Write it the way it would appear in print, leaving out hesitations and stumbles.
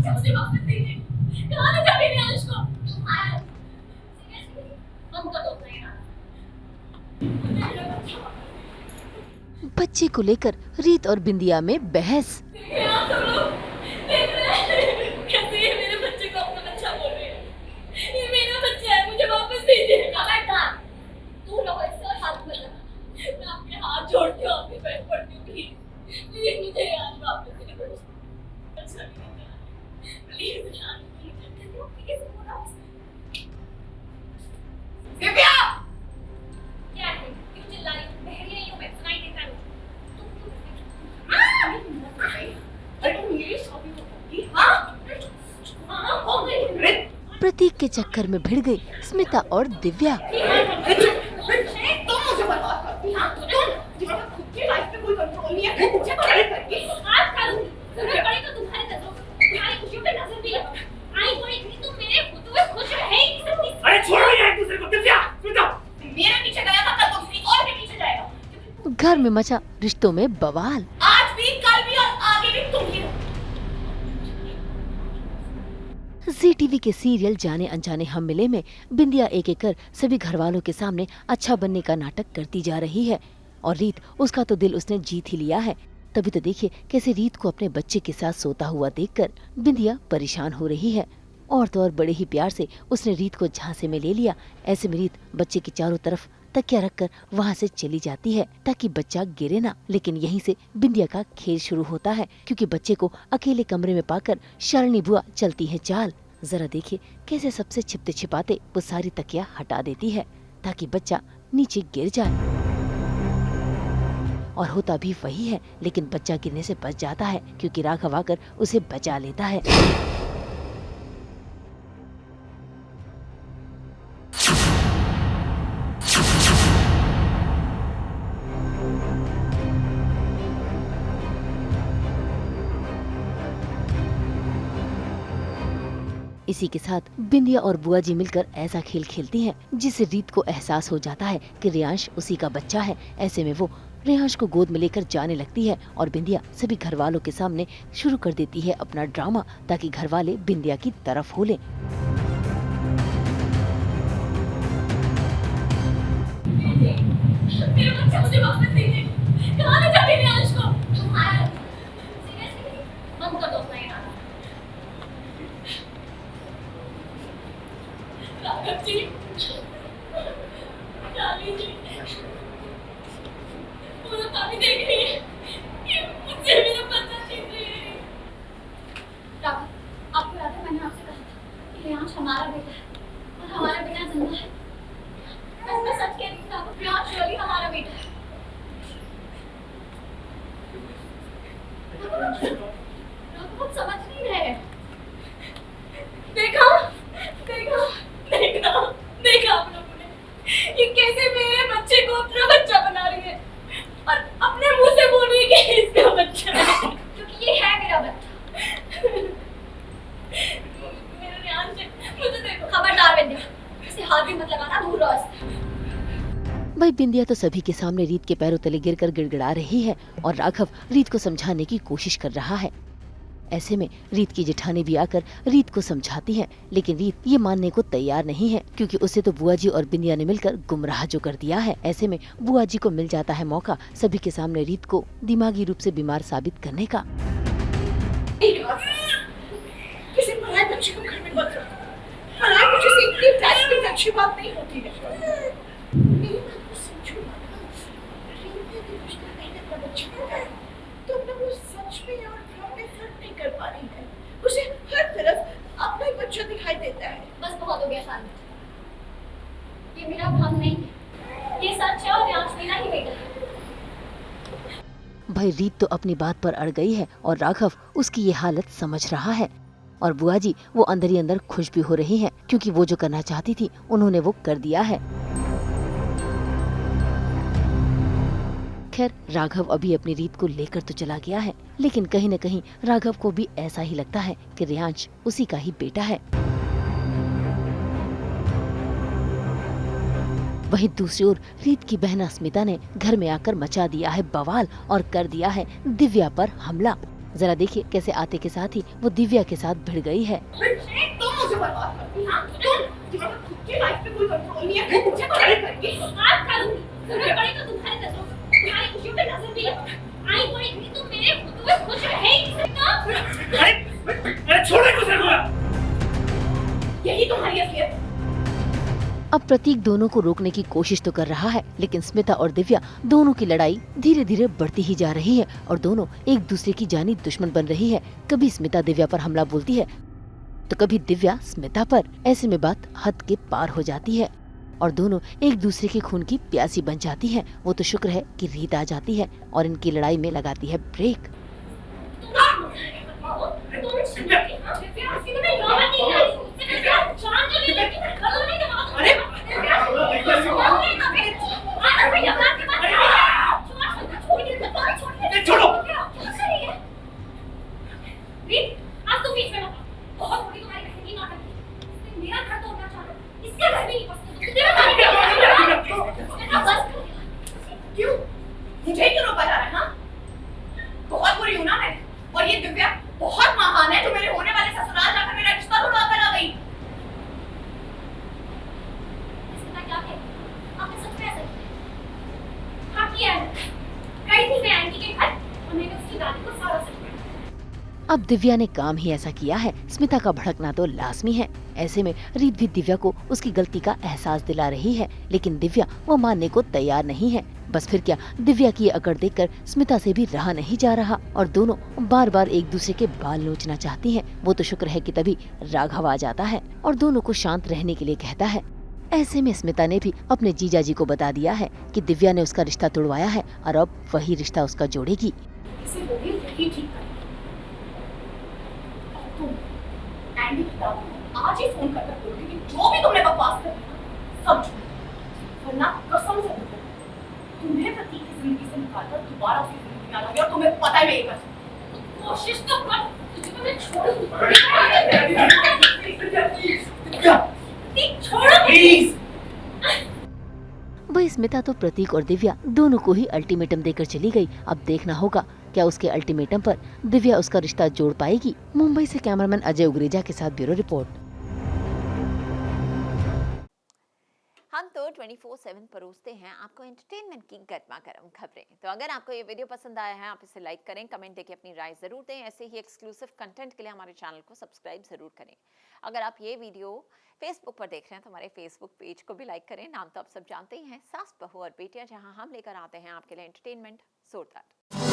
मुझे वापस दीजिए। कहाँ ले जा रही है रियांश को? हम तो दोस्त नहीं ना। बच्चे को लेकर रीत और बिंदिया में बहस। आप सब लोग देख रहे हैं कैसे ये मेरे बच्चे को अपना बच्चा बोल रही है। ये मेरा बच्चा है, मुझे वापस दीजिए। खबरदार, तू लोग ऐसे हाथ में लगा, मैं आपके हाथ जोड़ती हूँ, आपके पैर पड़ती हूँ, प्लीज प्लीज मुझे यार वापस दीजिए। अच्छा प्लीज यार, प्लीज बोला दिव्या। क्या है, क्यों चिल्ला रही हो? बहरी नहीं हूँ मैं, सुनाई देता है। प्रतीक के चक्कर में भिड़ गई स्मिता और दिव्या। घर में मचा रिश्तों में बवाल। आज भी, कल भी और आगे भी तुम ही हो। जी टीवी के सीरियल जाने अनजाने हम मिले में बिंदिया एक एक कर सभी घर वालों के सामने अच्छा बनने का नाटक करती जा रही है और रीत, उसका तो दिल उसने जीत ही लिया है। तभी तो देखिए कैसे रीत को अपने बच्चे के साथ सोता हुआ देखकर बिंदिया परेशान हो रही है। और तो और बड़े ही प्यार से उसने रीत को झांसे में ले लिया। ऐसे में रीत बच्चे के चारों तरफ तकिया रखकर वहाँ से चली जाती है ताकि बच्चा गिरे ना। लेकिन यहीं से बिंदिया का खेल शुरू होता है, क्योंकि बच्चे को अकेले कमरे में पाकर शालिनी बुआ चलती है चाल। जरा देखिए कैसे सबसे छिपते छिपाते वो सारी तकिया हटा देती है ताकि बच्चा नीचे गिर जाए। और होता भी वही है, लेकिन बच्चा गिरने से बच जाता है क्योंकि राघव आकर उसे बचा लेता है। इसी के साथ बिंदिया और बुआ जी मिलकर ऐसा खेल खेलती हैं जिससे रीत को एहसास हो जाता है कि रियांश उसी का बच्चा है। ऐसे में वो रियांश को गोद में लेकर जाने लगती है और बिंदिया सभी घर वालों के सामने शुरू कर देती है अपना ड्रामा ताकि घर वाले बिंदिया की तरफ हो लें। मेरा बच्चा मुझे वापस दीजिए। कहाँ ले जा रही है रियांश को? तुम्हारा सीरियसली हम तो दोस्त नहीं ना। राघव जी, डाली जी, वो तो काफी देख रही है कि मुझसे मेरा बच्चा छीन रही है। राघव, आपको याद है मैंने आपसे कहा था कि रियांश हमारा बेटा है और हमारा बेटा जिंदा है। मैं सच कह रही हूँ राघव, रियांश रियली हमारा बेटा है। राघव, आप समझ नहीं रहे। देखा देखा देखा देखा आप लोगों ने ये कैसे मेरे बच्चे को अपना बच्चा बना रही है और अपने मुंह से बोल रही है कि इसका बच्चा है, क्योंकि ये है मेरा बच्चा। मेरे रियांश से मुझे देखो। खबरदार बिंदिया, इसे हाथ भी मत लगाना, दूर रहो इससे। भाई बिंदिया तो सभी के सामने रीत के पैरों तले गिरकर गिड़गिड़ा रही है और राघव रीत को समझाने की कोशिश कर रहा है। ऐसे में रीत की जेठानी भी आकर रीत को समझाती है, लेकिन रीत ये मानने को तैयार नहीं है क्योंकि उसे तो बुआ जी और बिंदिया ने मिलकर गुमराह जो कर दिया है। ऐसे में बुआ जी को मिल जाता है मौका सभी के सामने रीत को दिमागी रूप से बीमार साबित करने का। किसी पराये बच्चे को घर में मत रखो। पराये बच्चे से इतनी अटैचमेंट अच्छी बात नहीं होती है। मेरी बात को समझो ना। रीत ने भी रिश्ता नहीं अपना बच्चा है, तो अपना वो सच में और भ्रम में फर्क नहीं कर पा रही है। उसे हर तरफ अपना ही बच्चा दिखाई देता है। बस बहुत हो गया शांत। ये मेरा भ्रम नहीं है, ये सच है और रियांश मेरा ही बेटा है। भाई रीत तो अपनी बात पर अड़ गई है और राघव उसकी ये हालत समझ रहा है और बुआ जी वो अंदर ही अंदर खुश भी हो रही हैं क्योंकि वो जो करना चाहती थी उन्होंने वो कर दिया है। खैर राघव अभी अपनी रीत को लेकर तो चला गया है, लेकिन कहीं न कहीं राघव को भी ऐसा ही लगता है कि रियांश उसी का ही बेटा है। वहीं दूसरी ओर रीत की बहन स्मिता ने घर में आकर मचा दिया है बवाल और कर दिया है दिव्या पर हमला। जरा देखिए कैसे आते के साथ ही वो दिव्या के साथ भिड़ गई है। तुम मुझे बर्बाद करती हो, तुम जिसका खुद की लाइफ पे कोई कंट्रोल नहीं है, मुझे बर्बाद करती हो। आज करूंगी, जरूरत पड़ी तो तुम्हारे नजरों तुम्हारी खुशियों पे नजर भी लगाऊंगी। आई कोई भी तुम मेरे खुद में खुश रह ही नहीं सकता। अरे छोड़ो इनको सर। यही तुम्हारी असलियत। अब प्रतीक दोनों को रोकने की कोशिश तो कर रहा है, लेकिन स्मिता और दिव्या दोनों की लड़ाई धीरे धीरे बढ़ती ही जा रही है और दोनों एक दूसरे की जानी दुश्मन बन रही है। कभी स्मिता दिव्या पर हमला बोलती है तो कभी दिव्या स्मिता पर। ऐसे में बात हद के पार हो जाती है और दोनों एक दूसरे के खून की प्यासी बन जाती हैं। वो तो शुक्र है कि रीत आ जाती है और इनकी लड़ाई में लगाती है ब्रेक। मुझे क्यों रोका जा रहा है? हाँ, बहुत बुरी हूँ ना मैं। और ये दिव्या बहुत महान है जो मेरे होने वाले ससुराल जाकर मेरा रिश्ता तोड़वा कर आ गई। इसका क्या है? आपने सच में ऐसा किया? हाँ किया है। गई थी मैं आंटी के घर और मैंने उसकी दादी को सारा सच बताया। अब दिव्या ने काम ही ऐसा किया है, स्मिता का भड़कना तो लाजमी है। ऐसे में रीत भी दिव्या को उसकी गलती का एहसास दिला रही है, लेकिन दिव्या वो मानने को तैयार नहीं है। बस फिर क्या, दिव्या की ये अकड़ देखकर स्मिता से भी रहा नहीं जा रहा और दोनों बार बार एक दूसरे के बाल नोचना चाहती हैं। वो तो शुक्र है कि तभी राघव आ जाता है और दोनों को शांत रहने के लिए कहता है। ऐसे में स्मिता ने भी अपने जीजाजी को बता दिया है कि दिव्या ने उसका रिश्ता तोड़वाया है और अब वही रिश्ता उसका जोड़ेगी। इसे वो भी यही ठीक कर। तुम एंडी की दादी को आज ही फोन करकर बोलोगे कि जो भी तुमने बकवास करी सब झूठ। वरना कसम से बोलो तुम्हें प्रतीक की जिंदगी से निकालकर दोबारा उसकी जिंदगी में आ जाऊंगी और तुम्हें पता ही नहीं कर। कोशिश तो कर, तुझे तो मैं छोड़ूंगी। छोड़ो प्लीज। वही स्मिता तो प्रतीक और दिव्या दोनों को ही अल्टीमेटम देकर चली गई। अब देखना होगा क्या उसके अल्टीमेटम पर दिव्या उसका रिश्ता जोड़ पाएगी। मुंबई से कैमरामैन अजय उगरेजा के साथ ब्यूरो रिपोर्ट। हम तो 24/7 परोसते हैं आपको एंटरटेनमेंट की गर्मा गर्म खबरें। तो अगर आपको ये वीडियो पसंद आया है, आप इसे लाइक करें, कमेंट देके अपनी राय जरूर दें। ऐसे ही एक्सक्लूसिव कंटेंट के लिए हमारे चैनल को सब्सक्राइब जरूर करें। अगर आप ये वीडियो फेसबुक पर देख रहे हैं तो हमारे फेसबुक पेज को भी लाइक करें। नाम तो आप सब जानते ही हैं, सास बहू और बेटियां, जहां हम लेकर आते हैं आपके लिए एंटरटेनमेंट जोरदार।